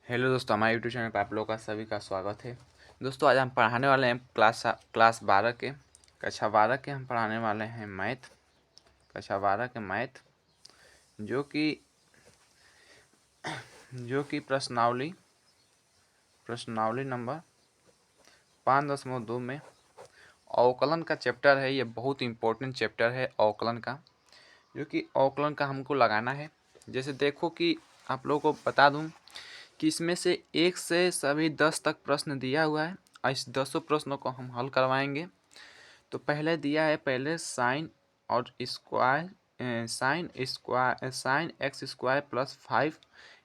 Hello दोस्तों, हमारे YouTube channel पर आप लोगों का सभी का स्वागत है। दोस्तों, आज हम पढ़ाने वाले हैं क्लास 12 के कक्षा 12 के हम पढ़ाने वाले हैं मैथ, कक्षा 12 के मैथ, जो कि प्रश्नावली नंबर 5.2 में अवकलन का चैप्टर है। ये बहुत इंपॉर्टेंट चैप्टर है अवकलन का, जो कि अवकलन का हमको लगाना है। जैसे देखो कि आप लोगों को बता दूं कि इसमें से 1 से सभी 10 तक प्रश्न दिया हुआ है और इस 10 प्रश्नों को हम हल करवाएंगे। तो पहले दिया है, पहले साइन और square sine x square plus 5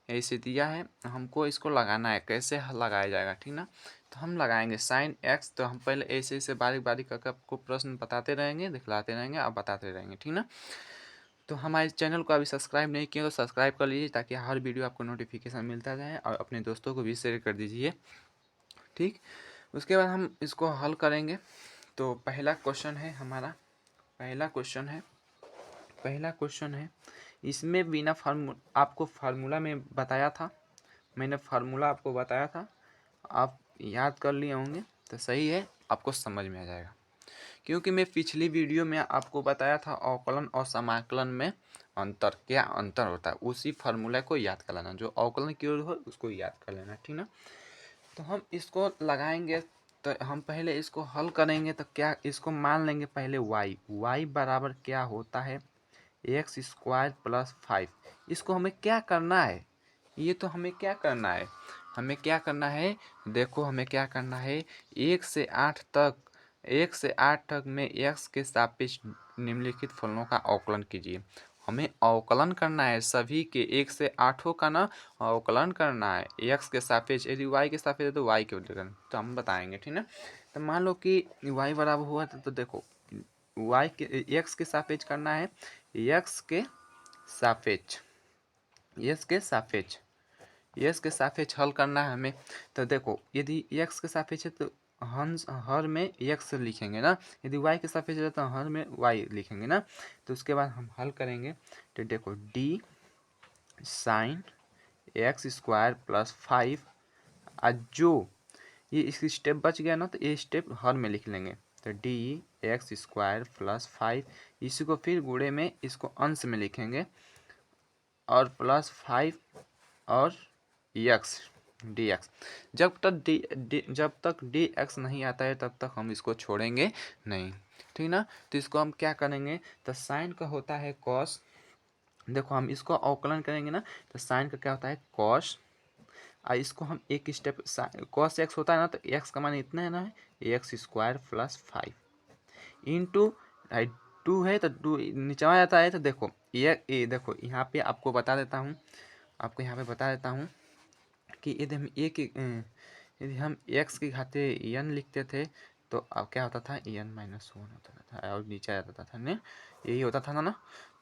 ऐसे दिया है। हमको इसको लगाना है, कैसे लगाया जाएगा, ठीक ना। तो हम लगाएंगे साइन एक्स। तो हम पहले ऐसे ऐसे बारीक बारीक करके आपको प्रश्न बताते रहेंगे, दिखलाते रहेंगे और बताते रहेंगे, ठीक ना। तो हमारे चैनल को अभी सब्सक्राइब नहीं किया तो सब्सक्राइब कर लीजिए, ताकि हर वीडियो आपको नोटिफिकेशन मिलता जाए, और अपने दोस्तों को भी शेयर कर दीजिए, ठीक। उसके बाद हम इसको हल करेंगे। तो पहला क्वेश्चन है हमारा, पहला क्वेश्चन है इसमें बिना आपको फार्मूला में बताया था, मैंने फार्मूला आपको बताया था, आप याद कर लिए होंगे तो सही है, आपको समझ में आ जाएगा। क्योंकि मैं पिछली वीडियो में आपको बताया था अवकलन और समाकलन में क्या अंतर होता है, उसी फार्मूला को याद कर लेना, जो अवकलन की ओर हो उसको याद कर लेना, ठीक ना। तो हम इसको लगाएंगे, तो हम पहले इसको हल करेंगे। तो क्या, इसको मान लेंगे पहले y बराबर क्या होता है, एक्स स्क्वायर प्लस 5। इसको हमें क्या करना है, ये तो हमें क्या करना है, देखो हमें क्या करना है, 1 से 8 तक में एक्स के सापेक्ष निम्नलिखित फलनों का अवकलन कीजिए। हमें अवकलन करना है सभी के, 1 से 8 का ना अवकलन करना है एक्स के सापेक्ष। यदि वाई के सापेक्ष है तो वाई के बदले तो हम बताएंगे, ठीक ना। तो मान लो कि वाई बराबर हुआ तो देखो वाई के एक्स के सापेक्ष करना है, एक्स के सापेक्ष यस के सापेक्ष हल करना है हमें। तो देखो यदि एक्स के सापेक्ष है तो हर में एक्स लिखेंगे ना, यदि वाई के सापेक्ष है तो हर में वाई लिखेंगे ना। तो उसके बाद हम हल करेंगे। तो देखो D sine x square plus 5, जो ये इसकी स्टेप बच गया ना, तो ये स्टेप हर में लिख लेंगे। तो डी एक्स स्क्वायर प्लस 5, इसी को फिर गुणे में इसको अंश में लिखेंगे, और प्लस 5 और एक्स डी एक्स। जब तक डी एक्स नहीं आता है तब तक हम इसको छोड़ेंगे नहीं, ठीक ना। तो इसको हम क्या करेंगे, तो साइन का होता है कॉस। देखो हम इसको अवकलन करेंगे ना, तो साइन का क्या होता है कॉस, और इसको हम एक स्टेप, कॉस एक्स होता है ना, तो एक्स का मान इतना है ना, एक्स स्क्वायर प्लस 5 इंटू 2 है तो 2 नीचे आ जाता है। तो देखो ये देखो यहाँ पे आपको बता देता हूँ, कि यदि हम एक्स की खाते एन लिखते थे तो अब क्या होता था, n-1 होता था और नीचे आ जाता था ना, यही होता था ना।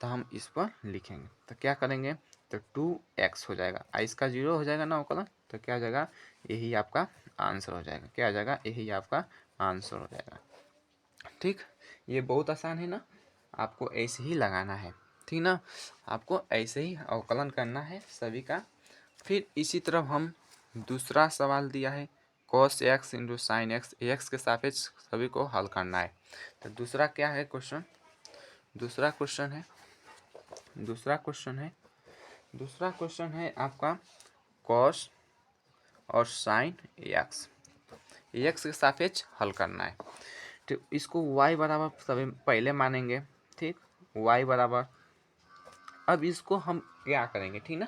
तो हम इस पर लिखेंगे, तो क्या करेंगे, तो 2x हो जाएगा, इसका 0 हो जाएगा ना अवकलन। तो क्या हो जाएगा, यही आपका आंसर हो जाएगा, क्या हो जाएगा, यही आपका आंसर हो जाएगा, ठीक। ये बहुत आसान है ना, आपको ऐसे ही लगाना है, ठीक ना। आपको ऐसे ही अवकलन करना है सभी का। फिर इसी तरह हम दूसरा सवाल दिया है, cos x into sine x के सापेक्ष सभी को हल करना है। तो दूसरा क्या है क्वेश्चन, दूसरा क्वेश्चन है आपका cos और साइन एक्स के सापेक्ष हल करना है। तो इसको y बराबर सभी पहले मानेंगे, ठीक, y बराबर। अब इसको हम क्या करेंगे, ठीक ना।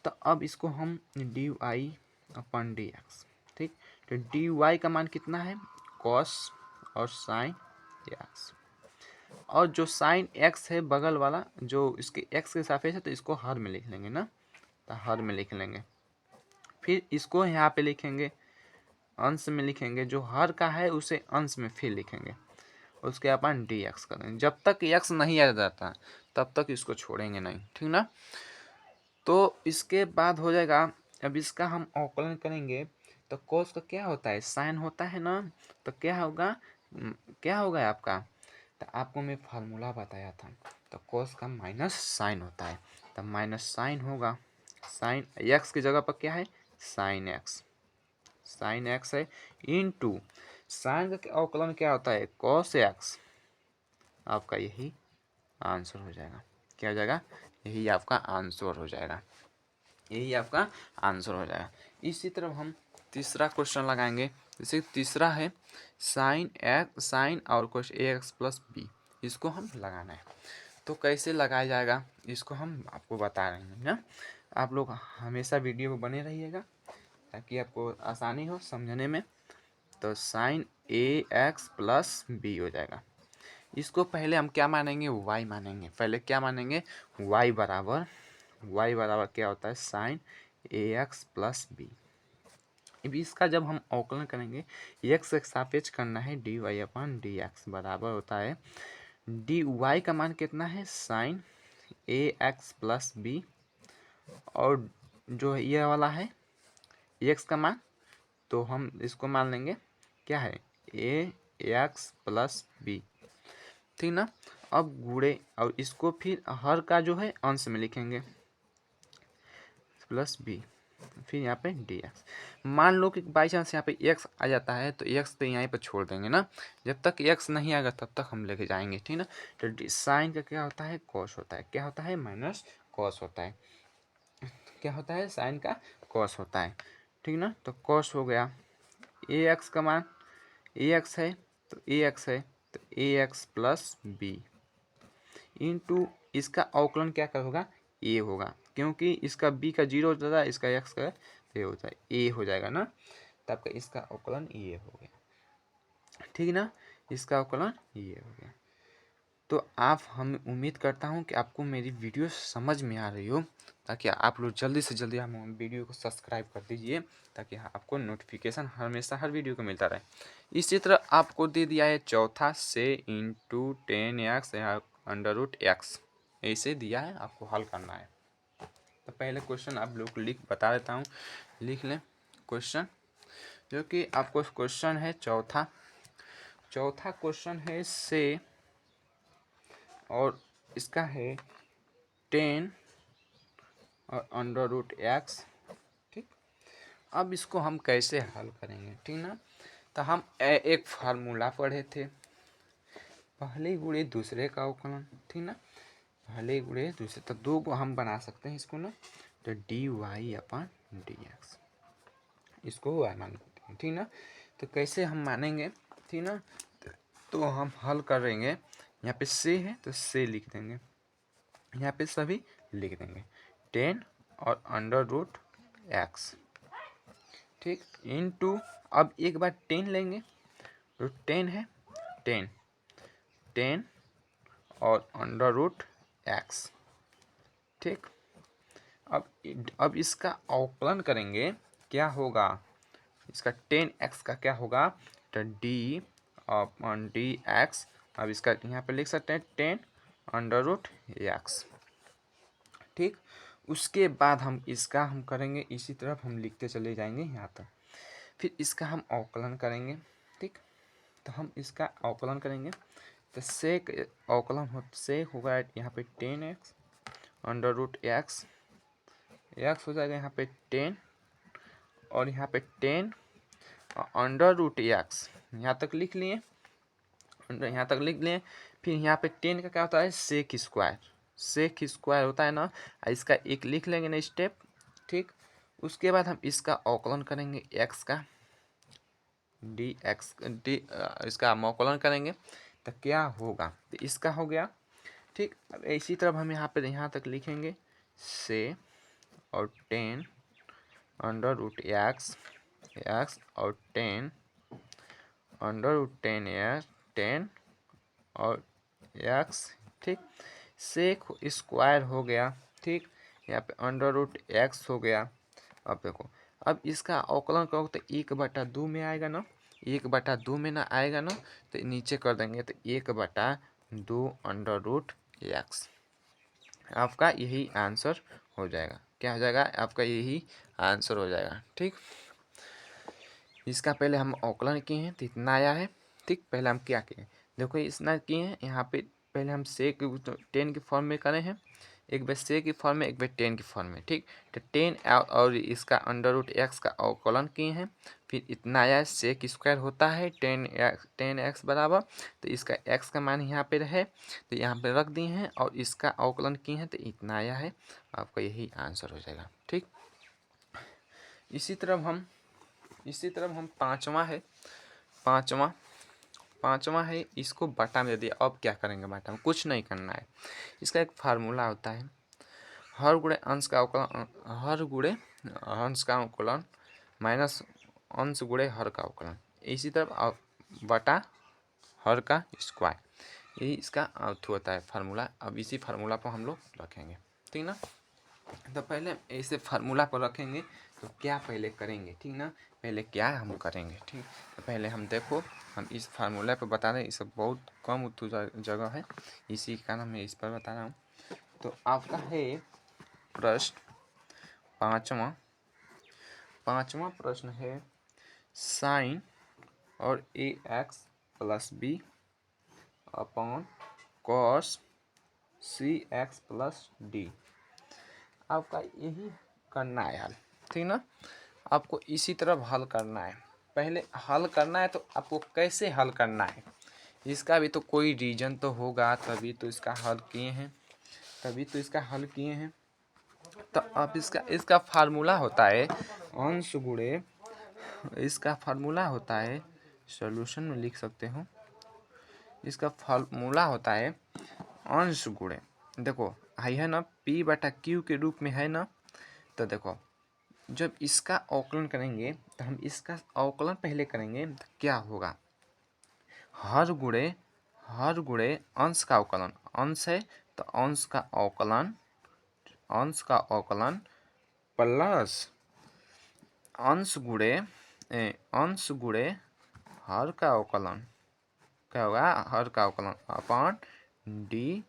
तो अब इसको हम डी वाई अपन डी एक्स, ठीक। तो डी वाई का मान कितना है, कॉस और साइन एक्स, और जो साइन एक्स है बगल वाला, जो इसके एक्स के सापेक्ष है, तो इसको हर में लिख लेंगे ना, तो हर में लिख लेंगे। फिर इसको यहाँ पे लिखेंगे, अंश में लिखेंगे, जो हर का है उसे अंश में फिर लिखेंगे, उसके अपन डी एक्स करेंगे। जब तक एक्स नहीं आ जाता तब तक इसको छोड़ेंगे नहीं, ठीक ना। तो इसके बाद हो जाएगा, अब इसका हम अवकलन करेंगे। तो कोस का क्या होता है, साइन होता है ना। तो क्या होगा आपका, तो आपको मैं फार्मूला बताया था। तो कोस का माइनस साइन होता है, तो माइनस साइन होगा, साइन एक्स की जगह पर क्या है साइन एक्स, साइन एक्स है इनटू साइन का अवकलन क्या होता है, कॉस एक्स। आपका यही आंसर हो जाएगा। क्या हो जाएगा, यही आपका आंसर हो जाएगा, यही आपका आंसर हो जाएगा। इसी तरह हम तीसरा क्वेश्चन लगाएंगे। जैसे तीसरा है साइन एक्स, साइन और कोस ए एक्स प्लस बी, इसको हम लगाना है। तो कैसे लगाया जाएगा इसको हम आपको बता रहे हैं ना। आप लोग हमेशा वीडियो में बने रहिएगा ताकि आपको आसानी हो समझने में। तो साइन ए एक्स प्लस बी हो जाएगा। इसको पहले हम क्या मानेंगे, y मानेंगे। पहले क्या मानेंगे, y बराबर क्या होता है, साइन ए एक्स प्लस बी। अब इसका जब हम अवकलन करेंगे, x के सापेक्ष करना है, dy अपन डी एक्स बराबर होता है डी वाई का मान कितना है, साइन ए एक्स प्लस बी, और जो ये वाला है x का मान, तो हम इसको मान लेंगे क्या है, ए एक्स प्लस बी, ठीक ना। अब गुणे और इसको फिर हर का जो है अंश में लिखेंगे प्लस बी, फिर यहाँ पे डी एक्स। मान लो कि बाई चांस यहाँ पे एक्स आ जाता है तो एक्स तो यहीं पर छोड़ देंगे ना, जब तक एक्स नहीं आएगा तब तक हम लेके जाएंगे, ठीक ना। तो साइन का क्या होता है, कॉस होता है। क्या होता है, माइनस कॉस होता है। क्या होता है, साइन का कॉस होता है, ठीक ना। तो कॉस हो गया, ए एक्स का मान, ए एक्स है तो ए एक्स है तो A x plus B into इसका अवकलन क्या कर होगा, ए होगा, क्योंकि इसका बी का जीरो हो जाता है, इसका एक्स का ये होता है ए हो जाएगा ना। तो आपका इसका अवकलन ये हो गया, ठीक ना। इसका अवकलन ये हो गया। तो आप, हम उम्मीद करता हूँ कि आपको मेरी वीडियो समझ में आ रही हो, ताकि आप लोग जल्दी से जल्दी हम वीडियो को सब्सक्राइब कर दीजिए ताकि आपको नोटिफिकेशन हमेशा हर वीडियो का मिलता रहे। इसी तरह आपको दे दिया है चौथा से इंटू 10x या अंडर रूट एक्स, ऐसे दिया है, आपको हल करना है। तो पहले क्वेश्चन आप लोग को लिख बता देता हूँ, लिख लें क्वेश्चन, जो कि आपको क्वेश्चन है चौथा क्वेश्चन है से, और इसका है 10 और अंडर रूट एक्स, ठीक। अब इसको हम कैसे हल करेंगे, ठीक ना। तो हम एक फार्मूला पढ़े थे, पहले गुणे दूसरे का अवकलन, ठीक ना। पहले गुणे दूसरे, तो दो को हम बना सकते हैं इसको ना। तो डी वाई अपन डी एक्स, इसको वाई मान लेते हैं, ठीक ना। तो कैसे हम मानेंगे, ठीक ना। तो हम हल करेंगे, यहाँ पे से है तो से लिख देंगे, यहाँ पे सभी लिख देंगे 10 और अंडर रूट एक्स, ठीक, इनटू, अब एक बार 10 लेंगे तो 10 है 10 और अंडर रूट एक्स, ठीक। अब इसका अवकलन करेंगे, क्या होगा, इसका 10x का क्या होगा, तो डी अपॉन डी एक्स। अब इसका यहाँ पे लिख सकते हैं 10 अंडर रूट एक्स, ठीक। उसके बाद हम इसका हम करेंगे, इसी तरफ हम लिखते चले जाएंगे यहाँ तक, फिर इसका हम अवकलन करेंगे, ठीक। तो हम इसका अवकलन करेंगे, तो सेक अवकलन हो, सेक होगा यहाँ पे 10x अंडर रूट एक्स हो जाएगा यहाँ पे 10, और यहाँ पे 10 अंडर रूट एक्स, यहाँ तक लिख लिए, यहाँ तक लिख लिए। फिर यहाँ पे 10 का क्या होता है, सेक स्क्वायर होता है ना, इसका एक लिख लेंगे ना स्टेप, ठीक। उसके बाद हम इसका अवकलन करेंगे एक्स का, डी एक्स डी, इसका हम अवकलन करेंगे तो क्या होगा, तो इसका हो गया, ठीक। अब इसी तरह हम यहाँ पे यहाँ तक लिखेंगे से और 10 अंडर रूट एक्स और 10 अंडर रूट 10 और एक्स, ठीक। सेक स्क्वायर हो गया, ठीक। यहाँ पे अंडर रूट एक्स हो गया। अब देखो, अब इसका अवकलन करो तो 1/2 में आएगा ना, 1/2 में ना आएगा ना, तो नीचे कर देंगे तो 1/2 अंडर रूट एक्स, आपका यही आंसर हो जाएगा। क्या हो जाएगा, आपका यही आंसर हो जाएगा, ठीक। इसका पहले हम अवकलन किए हैं तो इतना आया है, ठीक। पहले हम क्या किए, देखो इतना किए हैं, यहाँ पे पहले हम सेक 10 के फॉर्म में करे हैं, एक बार से की फॉर्म में, एक बार टेन की फॉर्म में, ठीक। तो 10 और इसका अंडर रूट एक्स का अवकलन किए हैं, फिर इतना आया सेक स्क्वायर होता है 10x बराबर, तो इसका x का मान यहाँ पे रहे तो यहाँ पे रख दिए हैं और इसका अवकलन किए हैं तो इतना आया है, आपका यही आंसर हो जाएगा, ठीक। इसी तरह हम पाँचवा है, इसको बटा में दे दिया। अब क्या करेंगे, बटा में कुछ नहीं करना है। इसका एक फार्मूला होता है, हर गुणे अंश का अवकलन माइनस अंश गुणे हर का अवकलन, इसी तरह बटा हर का स्क्वायर, यही इसका अर्थ होता है फार्मूला। अब इसी फार्मूला पर हम लोग रखेंगे, ठीक ना। तो पहले ऐसे फार्मूला पर रखेंगे तो क्या पहले करेंगे, ठीक ना, पहले क्या हम करेंगे, ठीक। तो पहले हम देखो, हम इस फार्मूला पर बता रहे हैं, इस बहुत कम उत्तर जगह है, इसी कारण मैं इस पर बता रहा हूँ। तो आपका है प्रश्न पाँचवा प्रश्न है, साइन और ax plus B upon cos सी एक्स प्लस डी, आपका यही करना है हल, ठीक ना। आपको इसी तरह हल करना है। पहले हल करना है तो आपको कैसे हल करना है, इसका भी तो कोई रीजन तो होगा, तभी तो इसका हल किए हैं। तो अब इसका फार्मूला होता है अंश गुणे, इसका फार्मूला होता है, सॉल्यूशन में लिख सकते हो, इसका फार्मूला होता है अंश गुणे, देखो है ना p बटा q के रूप में है ना। तो देखो जब इसका अवकलन करेंगे तो हम इसका अवकलन पहले करेंगे तो क्या होगा, हर गुणे अंश का अवकलन, अंश है तो अंश का अवकलन प्लस अंश गुणे हर का अवकलन, क्या होगा, हर का अवकलन अपॉन डी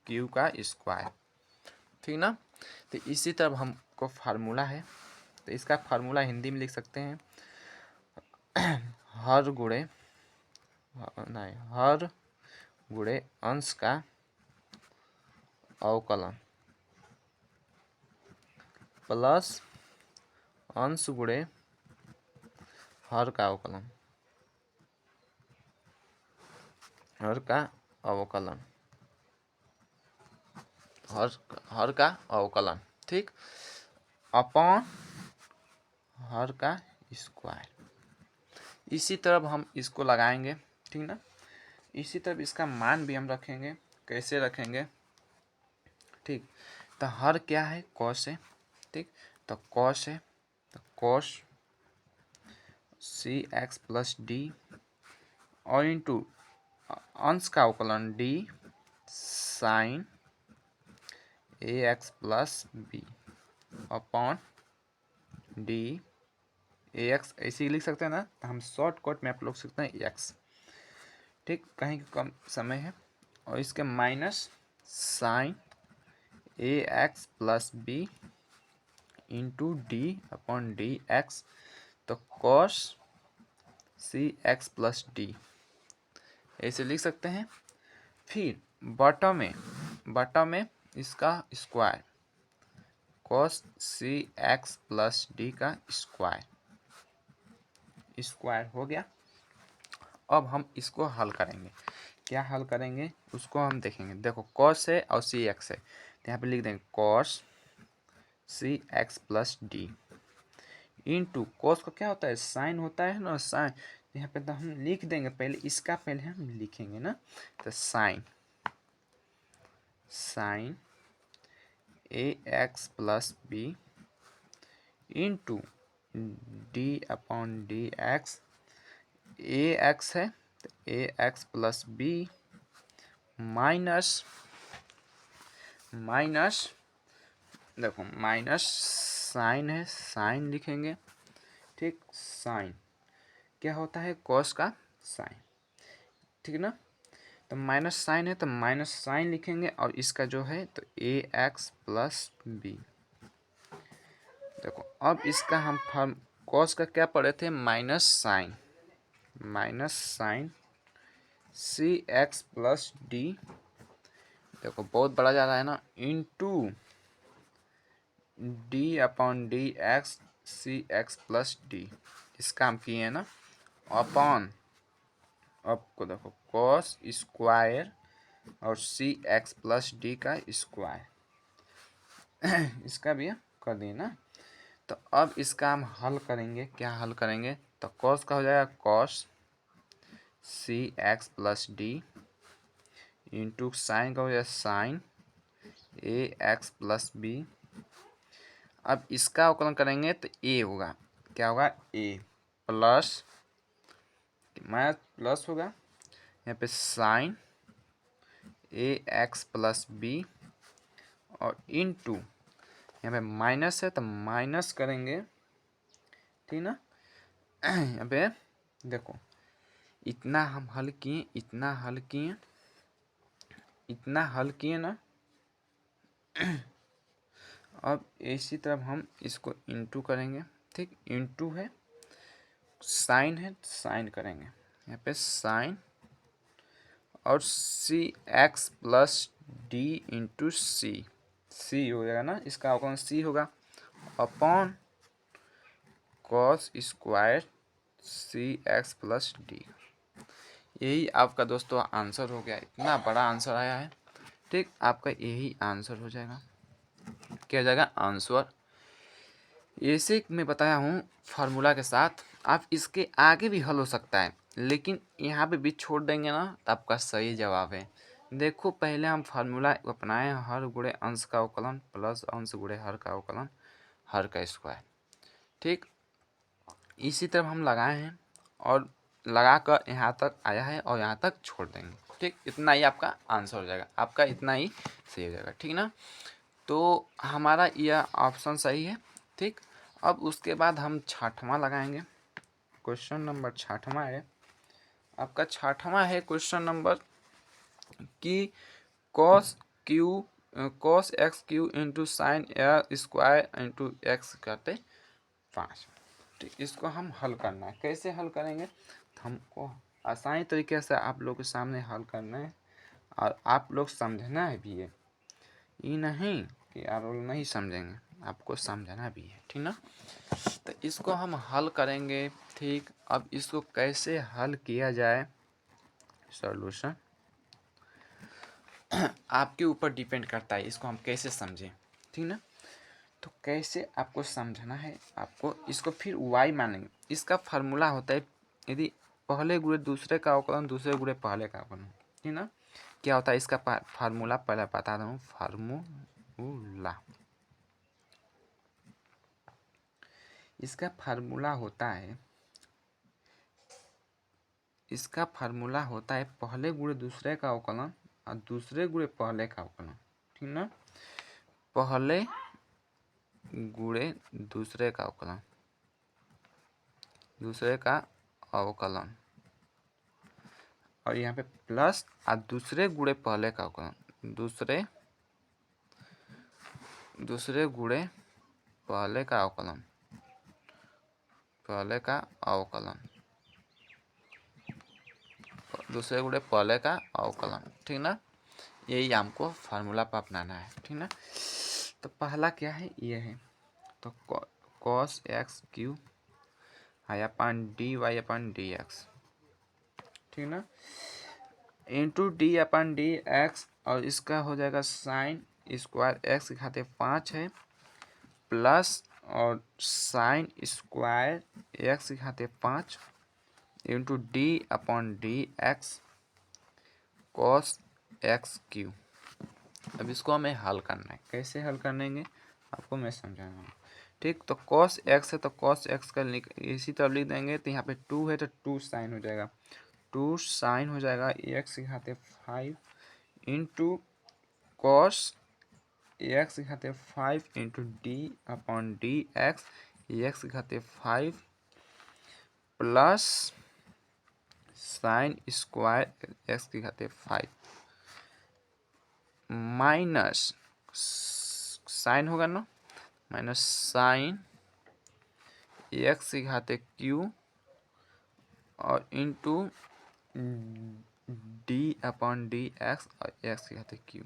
क्यू का स्क्वायर, ठीक ना। तो इसी तरह हमको फार्मूला है, तो इसका फार्मूला हिंदी में लिख सकते हैं, हर गुणे अंश का अवकलन प्लस अंश गुणे हर का अवकलन, हर का अवकलन, ठीक, अपॉन हर का स्क्वायर। इसी तरह हम इसको लगाएंगे, ठीक ना। इसी तरह इसका मान भी हम रखेंगे, कैसे रखेंगे, ठीक। तो हर क्या है, कॉस है, ठीक। तो कॉस है तो कॉस सी एक्स प्लस डी और इंटू अंश का अवकलन d sin A x plus B upon d a x, ऐसे ही लिख सकते हैं ना। तो हम शॉर्टकट में आप लोग सकते हैं एक्स, ठीक, कहीं कम समय है, और इसके माइनस साइन ए x plus B into D upon D X, तो कॉस सी एक्स प्लस डी ऐसे लिख सकते हैं। फिर बटा में इसका स्क्वायर, कॉस सी एक्स प्लस डी का स्क्वायर हो गया। अब हम इसको हल करेंगे, क्या हल करेंगे उसको हम देखेंगे। देखो कॉस है और सी एक्स है, तो यहाँ पे लिख देंगे कॉस सी x plus D into cos का क्या होता है, साइन होता है ना, साइन, यहाँ पे तो हम लिख देंगे, पहले इसका पहले हम लिखेंगे ना। तो sine A x plus B into D upon D X, A X है तो A x plus B minus देखो माइनस साइन है, साइन लिखेंगे, ठीक, साइन क्या होता है, कॉस का साइन, ठीक ना। तो माइनस साइन है तो माइनस साइन लिखेंगे, और इसका जो है तो ए एक्स प्लस बी। देखो अब इसका हम कॉस का क्या पढ़े थे, minus sine C x plus D देखो बहुत बड़ा जा रहा है ना, into D upon D X C x plus D, इसका हम किए हैं ना, अपॉन आपको देखो कॉस स्क्वायर और सी एक्स प्लस डी का स्क्वायर इसका भी कर दिए ना। तो अब इसका हम हल करेंगे, क्या हल करेंगे, तो कॉस का हो जाएगा कॉस सी x plus D into sine का हो जाएगा साइन ए एक्स प्लस बी। अब इसका अवकलन करेंगे तो ए होगा, क्या होगा, ए प्लस माइनस प्लस होगा यहाँ पे साइन ए एक्स प्लस बी और इनटू यहाँ पे माइनस है तो माइनस करेंगे, ठीक ना। यहाँ पे देखो इतना हम हल किए, इतना हल किए, इतना हल किए ना। अब इसी तरफ हम इसको इंटू करेंगे, ठीक, इंटू है साइन है साइन करेंगे यहाँ पे साइन और सी एक्स प्लस डी इंटू सी हो जाएगा ना, इसका अवकलन सी होगा अपॉन कॉस स्क्वायर सी एक्स प्लस डी। यही आपका दोस्तों आंसर हो गया, इतना बड़ा आंसर आया है, ठीक, आपका यही आंसर हो जाएगा, क्या हो जाएगा आंसर। ऐसे मैं बताया हूँ फार्मूला के साथ, आप इसके आगे भी हल हो सकता है, लेकिन यहाँ पे भी छोड़ देंगे ना तो आपका सही जवाब है। देखो पहले हम फार्मूला अपनाए, हर गुणे अंश का अवकलन प्लस अंश गुणे हर का अवकलन हर का स्क्वायर, ठीक, इसी तरह हम लगाए हैं और लगा कर यहाँ तक आया है और यहाँ तक छोड़ देंगे, ठीक, इतना ही आपका आंसर हो जाएगा, आपका इतना ही सही हो जाएगा, ठीक ना। तो हमारा यह ऑप्शन सही है, ठीक। अब उसके बाद हम छठवां लगाएंगे, क्वेश्चन नंबर छठवां है आपका, छठवां है क्वेश्चन नंबर कि cos X Q into sine A square into X काटे 5, ठीक, इसको हम हल करना है। कैसे हल करेंगे, तो हमको आसानी तरीके से आप लोग के सामने हल करना है और आप लोग समझना है भी है, ये नहीं कि आप लोग नहीं समझेंगे, आपको समझना भी है, ठीक ना। तो इसको हम हल करेंगे, ठीक। अब इसको कैसे हल किया जाए, सॉल्यूशन आपके ऊपर डिपेंड करता है, इसको हम कैसे समझें, ठीक ना। तो कैसे आपको समझना है, आपको इसको फिर y मानेंगे, इसका फार्मूला होता है यदि पहले गुणे दूसरे का अवकलन दूसरे गुणे पहले का अवकलन, ठीक ना। क्या होता है इसका फार्मूला, पहले बता दूँ फार्मूला, इसका फार्मूला होता है, इसका फार्मूला होता है पहले गुणे दूसरे का अवकलन और दूसरे गुणे पहले का अवकलन, ठीक ना। पहले गुणे दूसरे का अवकलन दूसरे का अवकलन और यहाँ पे प्लस और दूसरे गुणे पहले का अवकलन दूसरे गुणे पहले का अवकलन दूसरे गुणे पहले का अवकलन, ठीक ना। यही हमको फार्मूला पर अपनाना है, ठीक ना। तो पहला क्या है, ये है, तो कॉस एक्स क्यू है अपन डी वाई अपन डी एक्स, ठीक ना, इंटू डी अपन डी एक्स और इसका हो जाएगा साइन स्क्वायर एक्स के खाते 5 है प्लस और साइन स्क्वायर एक्स के खाते 5 into D upon D x cos X Q. अब इसको हमें हल करना है, कैसे हल करेंगे आपको मैं समझाऊंगा, ठीक। तो कॉस एक्स है तो कॉस एक्स का इसी तरह लिख देंगे, तो यहाँ पे 2 है तो 2 साइन हो जाएगा, 2 साइन हो जाएगा एक्स के खाते 5 इंटू कॉस एक्स के खाते 5 into D upon D x के खाते 5 प्लस साइन स्क्वायर एक्स के खाते 5 माइनस साइन होगा ना, माइनस साइन एक्स के खाते क्यू और into D upon D x और एक्स के खाते क्यू,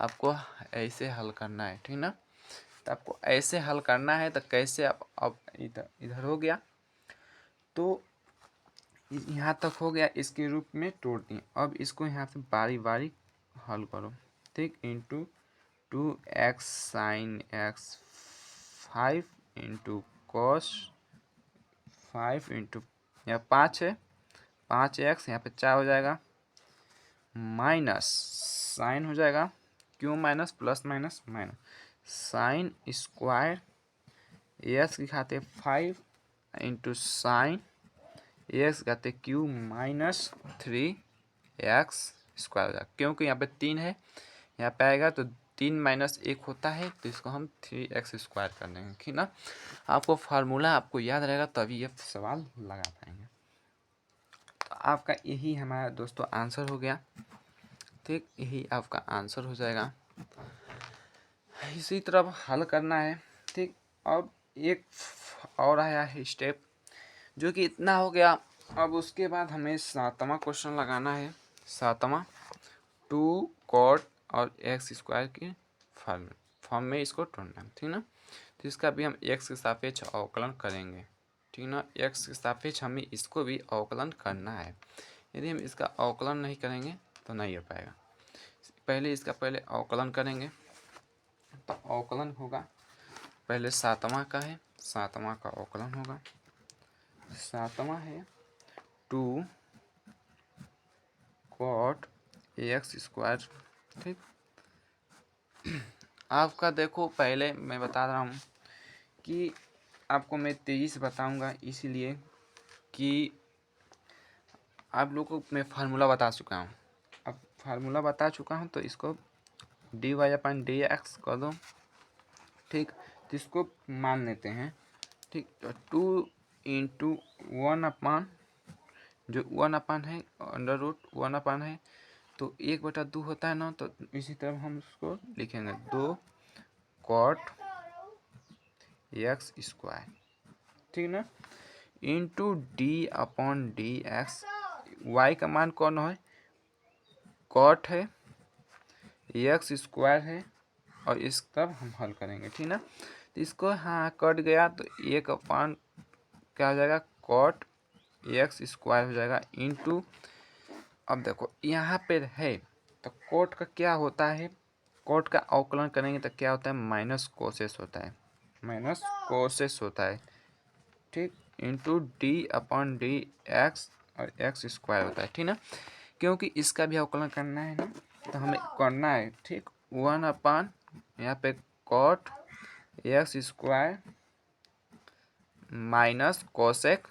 आपको ऐसे हल करना है, ठीक ना। तो आपको ऐसे हल करना है। तो कैसे आप अब इधर इधर हो गया, तो यहाँ तक हो गया, इसके रूप में तोड़ दिए। अब इसको यहाँ से बारी बारी हल करो, ठीक। Into 2x sin x 5 into cos 5 into यहाँ 5 है, 5x यहाँ पे 4 हो जाएगा, माइनस साइन हो जाएगा, क्यों minus, plus minus minus, sine square x की खाते 5 इंटू साइन एक्स खाते क्यू माइनस 3x स्क्वायर हो जाएगा, क्योंकि यहाँ पे 3 है, यहाँ पे आएगा तो 3 माइनस 1 होता है, तो इसको हम 3x स्क्वायर कर देंगे, ठीक ना। आपको फार्मूला आपको याद रहेगा तभी ये सवाल लगा पाएंगे। तो आपका यही हमारा दोस्तों आंसर हो गया, ठीक। यही आपका आंसर हो जाएगा। इसी तरह हल करना है, ठीक। अब एक और आया है स्टेप, जो कि इतना हो गया। अब उसके बाद हमें 7वां क्वेश्चन लगाना है। 7वां 2 कॉट और एक्स स्क्वायर के फॉर्म में इसको ढूंढना है, ठीक ना। तो इसका भी हम एक्स के सापेक्ष अवकलन करेंगे, ठीक ना। एक्स के सापेक्ष हमें इसको भी अवकलन करना है। यदि हम इसका अवकलन नहीं करेंगे तो नहीं हो पाएगा। पहले इसका अवकलन करेंगे। तो अवकलन होगा, पहले 7वां का है, 7वां का अवकलन होगा। 7वां है 2 कॉट एक्स स्क्वायर, ठीक। आपका देखो, पहले मैं बता रहा हूँ कि आपको मैं तेज़ी से बताऊँगा, इसीलिए कि आप लोगों को मैं फार्मूला बता चुका हूँ। अब फार्मूला बता चुका हूँ तो इसको dy/dx कर दो, ठीक। तो इसको मान लेते हैं, ठीक। तो 2 इंटू 1 जो 1 है, अंडर रूट 1 है, तो 1/2 होता है ना। तो इसी तरह हम उसको लिखेंगे 2 कॉट एक्स स्क्वायर, ठीक ना, इंटू d/dx। y का मान कौन है, कॉट है, एक्स स्क्वायर है, और इस तब हम हल करेंगे, ठीक ना। तो इसको हाँ कट गया, तो 1 क्या हो जाएगा, कॉट एक्स स्क्वायर हो जाएगा, इंटू, अब देखो यहाँ पे है तो कॉट का क्या होता है, कॉट का अवकलन करेंगे तो क्या होता है, माइनस कोसेस होता है, माइनस कोसेस होता है, ठीक। इंटू d/dx और एक्स स्क्वायर होता है, ठीक ना। क्योंकि इसका भी अवकलन करना है ना, तो हमें करना है, ठीक। 1 यहाँ पे cot x square minus cosec,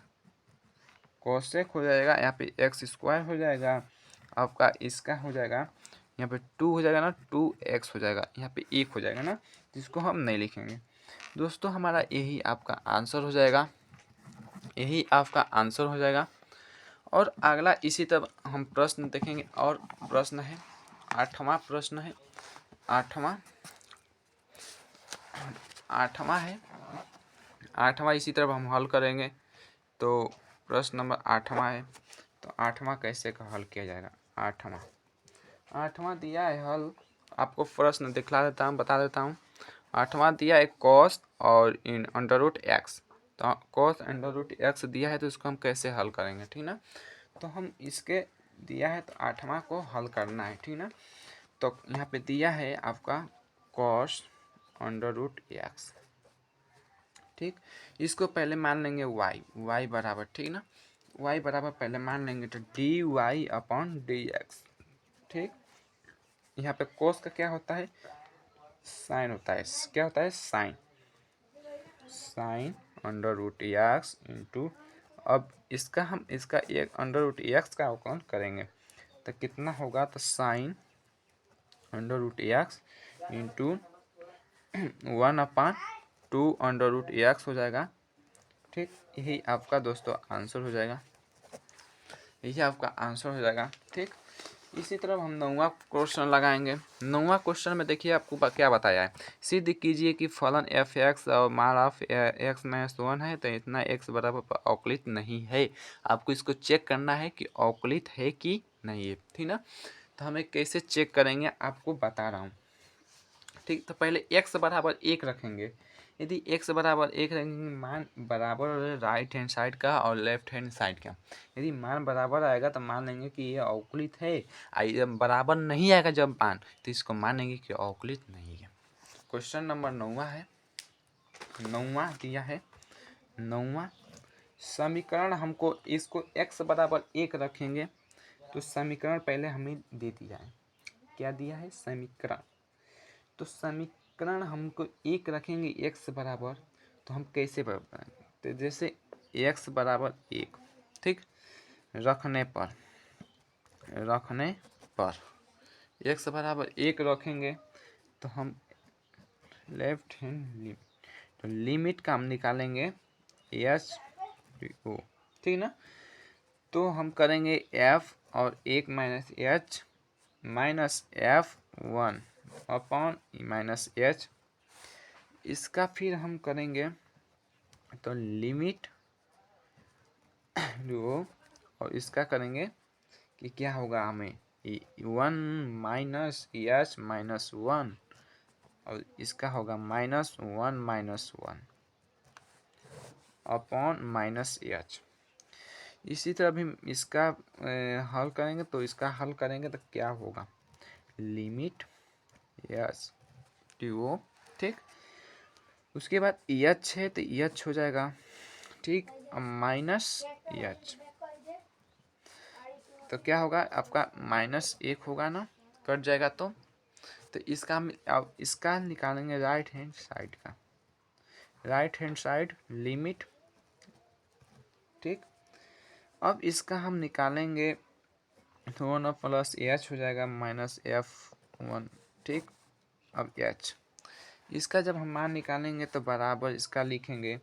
cosec हो जाएगा, यहाँ पे एक्स स्क्वायर हो जाएगा, आपका इसका हो जाएगा, यहाँ पे 2 हो जाएगा ना, 2x हो जाएगा, यहाँ पे 1 हो जाएगा ना, जिसको हम नहीं लिखेंगे। दोस्तों हमारा यही आपका आंसर हो जाएगा, यही आपका आंसर हो जाएगा। और अगला इसी तरह हम प्रश्न देखेंगे, और प्रश्न है 8वां प्रश्न है, 8वां है, 8वां इसी तरह हम हल करेंगे। तो प्रश्न नंबर 8वां है, तो 8वां कैसे का हल किया जाएगा। 8वां दिया है हल, आपको प्रश्न दिखला देता हूँ, बता देता हूँ। 8वां दिया है कॉस और इन अंडर रूट एक्स, तो कॉस अंडर रूट एक्स दिया है, तो इसको हम कैसे हल करेंगे, ठीक ना। तो हम इसके दिया है, तो 8वां को हल करना है, ठीक ना। तो यहाँ पे दिया है आपका कॉस अंडर रूट एक्स, ठीक। इसको पहले मान लेंगे y बराबर, ठीक ना, y बराबर पहले मान लेंगे तो dy/dx, ठीक। यहाँ पे कोस का क्या होता है, साइन होता है, क्या होता है, sin, sin under root x into, अब इसका हम इसका एक अंडर रूट एक्स का अवकलन करेंगे, तो कितना होगा, तो sin under root x into 1/2 under root x हो जाएगा, ठीक। यही आपका दोस्तों आंसर हो जाएगा, यही आपका आंसर हो जाएगा, ठीक। इसी तरह हम 9वां क्वेश्चन लगाएंगे। 9वां क्वेश्चन में देखिए आपको क्या बताया है, सिद्ध कीजिए कि फलन एफ एक्स और मार ऑफ एक्स माइनस 1 है, तो इतना एक्स बराबर अवकलित नहीं है। आपको इसको चेक करना है कि अवकलित है कि नहीं है, ठीक ना। तो हमें कैसे चेक करेंगे आपको बता रहा हूँ। ठीक। तो पहले x बराबर 1 रखेंगे। यदि x बराबर 1 रखेंगे, मान बराबर राइट हैंड साइड का और लेफ्ट हैंड साइड का। यदि मान बराबर आएगा तो मान लेंगे कि ये अवकलित है। बराबर नहीं आएगा जब मान, तो इसको मानेंगे कि अवकलित नहीं है। क्वेश्चन नंबर 9 है, 9 दिया है। 9 समीकरण हमको इसको x बराबर 1 रखेंगे तो समीकरण पहले हमें दे दिया है। क्या दिया है? समीकरण। तो समीकरण हमको 1 रखेंगे x बराबर, तो हम कैसे बनाएंगे? तो जैसे x बराबर 1, ठीक, रखने पर x बराबर 1 रखेंगे तो हम लेफ्ट हैंड लिमिट, तो लिमिट का हम निकालेंगे एच ओ, ठीक ना। तो हम करेंगे f और 1 minus H minus f1 upon minus H. इसका फिर हम करेंगे तो लिमिट जो, और इसका करेंगे कि क्या होगा, हमें 1 माइनस एच माइनस 1, और इसका होगा minus 1 minus 1 upon minus H. इसी तरह भी इसका हल करेंगे, तो इसका हल करेंगे तो क्या होगा, लिमिट एच टू, ठीक। उसके बाद एच है तो एच हो जाएगा, ठीक, माइनस एच, तो क्या होगा आपका माइनस 1 होगा ना, कट जाएगा। तो इसका हम अब इसका निकालेंगे राइट हैंड साइड का, राइट हैंड साइड लिमिट, ठीक। अब इसका हम निकालेंगे तो 1 प्लस एच हो जाएगा माइनस f1, ठीक। अब एच, इसका जब हम मान निकालेंगे तो बराबर इसका लिखेंगे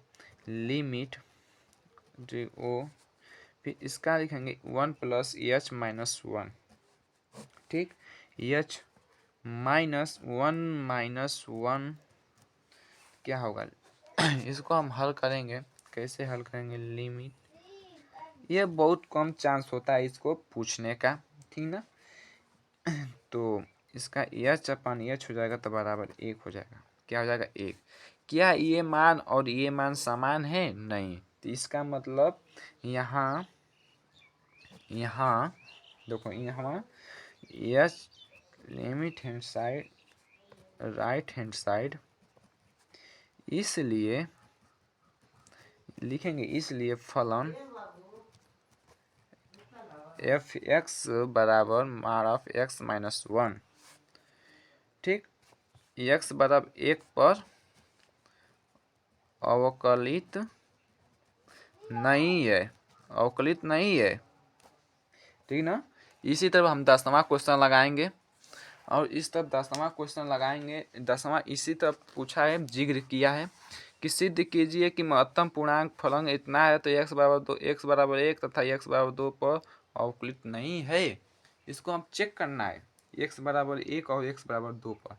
लिमिट ओ, फिर इसका लिखेंगे 1 प्लस एच माइनस 1, ठीक, एच माइनस 1 क्या होगा इसको हम हल करेंगे। कैसे हल करेंगे? लिमिट, ये बहुत कम चांस होता है इसको पूछने का, ठीक ना। तो इसका एच अपन एच हो जाएगा तो बराबर 1 हो जाएगा। क्या हो जाएगा? 1। क्या ये मान और ये मान समान है? नहीं। तो इसका मतलब यहाँ देखो, यहाँ H limit hand side right hand side, इसलिए लिखेंगे, इसलिए फलन एफ एक्स बराबर मार ऑफ एक्स माइनस 1, ठीक। एक्स बराबर 1 पर अवकलित नहीं है, अवकलित नहीं है, ठीक ना। इसी तरह हम 10वां क्वेश्चन लगाएंगे, और इस तरफ 10वां क्वेश्चन लगाएंगे। 10वां इसी तरह पूछा है, जिक्र किया है कि सिद्ध कीजिए कि महत्तम पूर्णांक फलन इतना है तो x बराबर 2, x बराबर 1 तथा x बराबर 2 पर अवकलित नहीं है। इसको हम चेक करना है x बराबर 1 और x बराबर 2 पर,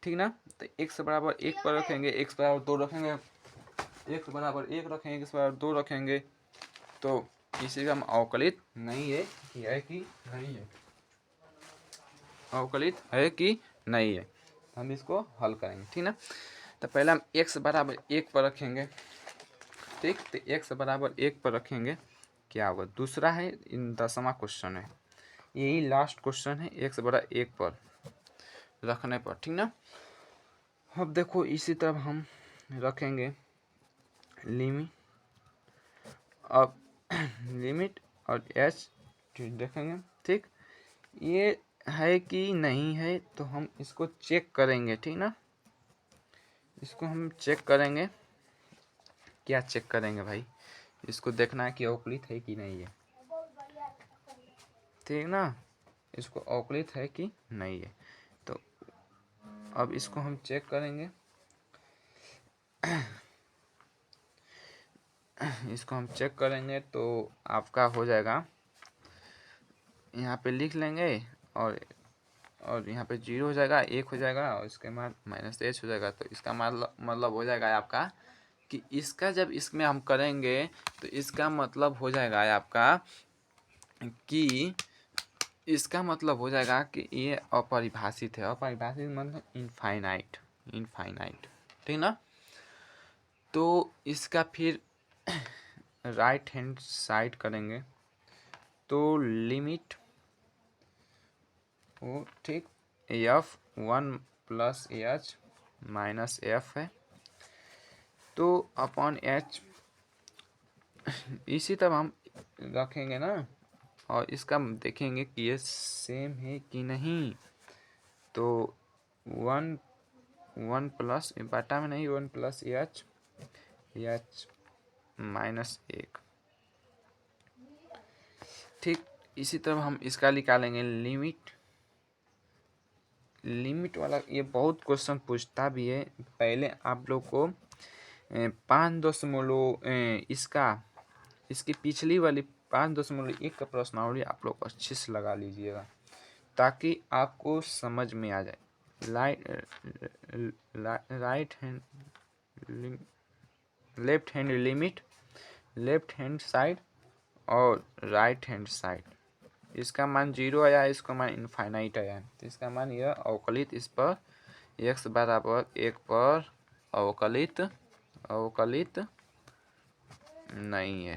ठीक ना। तो x बराबर 1 पर रखेंगे, x बराबर 2 रखेंगे, x बराबर 1 रखेंगे, x बराबर 2 रखेंगे, तो इसी का हम अवकलित नहीं है कि नहीं है, अवकलित है कि नहीं है, हम इसको हल करेंगे, ठीक ना। तो पहले हम x बराबर 1 पर रखेंगे, ठीक। तो x बराबर 1 पर रखेंगे, क्या होगा? दूसरा है, इन 10वां क्वेश्चन है, यही लास्ट क्वेश्चन है, x बराबर 1 पर रखने पर, ठीक ना। अब देखो इसी तरह हम रखेंगे लिमिट, अब लिमिट और h देखेंगे, ठीक। ये है कि नहीं है तो हम इसको चेक करेंगे, ठीक ना। इसको हम चेक करेंगे। क्या चेक करेंगे भाई? इसको देखना है कि अवकलित है कि नहीं है, ठीक ना। इसको अवकलित है कि नहीं है, तो अब इसको हम चेक करेंगे। इसको हम चेक करेंगे तो आपका हो जाएगा, यहाँ पे लिख लेंगे, और यहाँ पे 0 हो जाएगा, 1 हो जाएगा, और इसके बाद माइनस h हो जाएगा। तो इसका मतलब हो जाएगा आपका कि इसका जब इसमें हम करेंगे तो इसका मतलब हो जाएगा आपका कि इसका मतलब हो जाएगा कि ये अपरिभाषित है। अपरिभाषित मतलब इनफाइनाइट, इनफाइनाइट, ठीक ना। तो इसका फिर राइट हैंड साइड करेंगे तो लिमिट वो ठीक F 1 plus H minus F है तो अपॉन एच इसी तरह हम रखेंगे ना, और इसका देखेंगे कि ये सेम है कि नहीं। तो 1 प्लस बटा में नहीं 1 प्लस एच एच माइनस 1, ठीक। इसी तरह हम इसका निकालेंगे लिमिट, लिमिट वाला ये बहुत क्वेश्चन पूछता भी है। पहले आप लोग को 5 दशमलव इसका इसकी पिछली वाली 5.1 का प्रश्नावली आप लोग अच्छे से लगा लीजिएगा ताकि आपको समझ में आ जाए। Right hand left hand limit, left hand side और राइट हैंड साइड, इसका मान 0 आया है, इसका मान इनफाइनाइट आया है। तो इसका मान यह अवकलित इस पर x बराबर 1 पर अवकलित अवकलित नहीं है,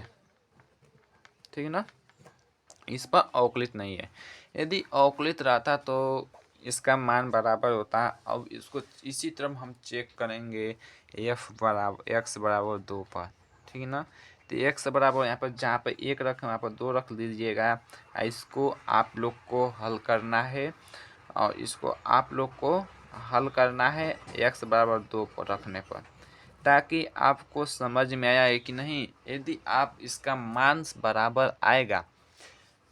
ठीक है ना। इस पर अवकलित नहीं है। यदि अवकलित रहता तो इसका मान बराबर होता। अब इसको इसी तरह हम चेक करेंगे f बराबर x बराबर 2 पर, ठीक है ना। तो x बराबर यहाँ पर जहाँ पर 1 रखें वहाँ पर 2 रख लीजिएगा। इसको आप लोग को हल करना है और इसको आप लोग को हल करना है x बराबर 2 पर रखने पर, ताकि आपको समझ में आया है कि नहीं। यदि आप इसका मान बराबर आएगा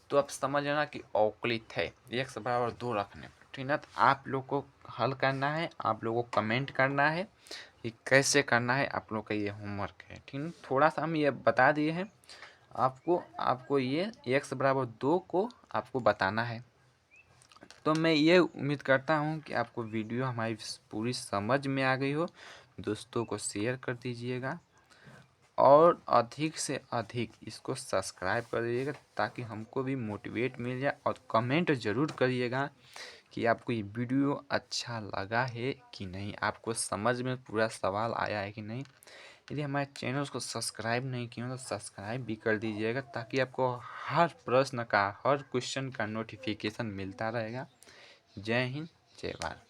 तो आप समझ लेना कि अवकलित है x बराबर 2 रखने पर, ठीक ना। तो आप लोग को हल करना है, आप लोगों को कमेंट करना है कि कैसे करना है। आप लोग का ये होमवर्क है, ठीक है। थोड़ा सा हम ये बता दिए हैं आपको ये x बराबर 2 को आपको बताना है। तो मैं ये उम्मीद करता हूँ कि आपको वीडियो हमारी पूरी समझ में आ गई हो। दोस्तों को शेयर कर दीजिएगा और अधिक से अधिक इसको सब्सक्राइब कर दीजिएगा ताकि हमको भी मोटिवेट मिल जाए। और कमेंट ज़रूर करिएगा कि आपको ये वीडियो अच्छा लगा है कि नहीं, आपको समझ में पूरा सवाल आया है कि नहीं। यदि हमारे चैनल को सब्सक्राइब नहीं किया तो सब्सक्राइब भी कर दीजिएगा ताकि आपको हर प्रश्न का, हर क्वेश्चन का नोटिफिकेशन मिलता रहेगा। जय हिंद, जय भारत।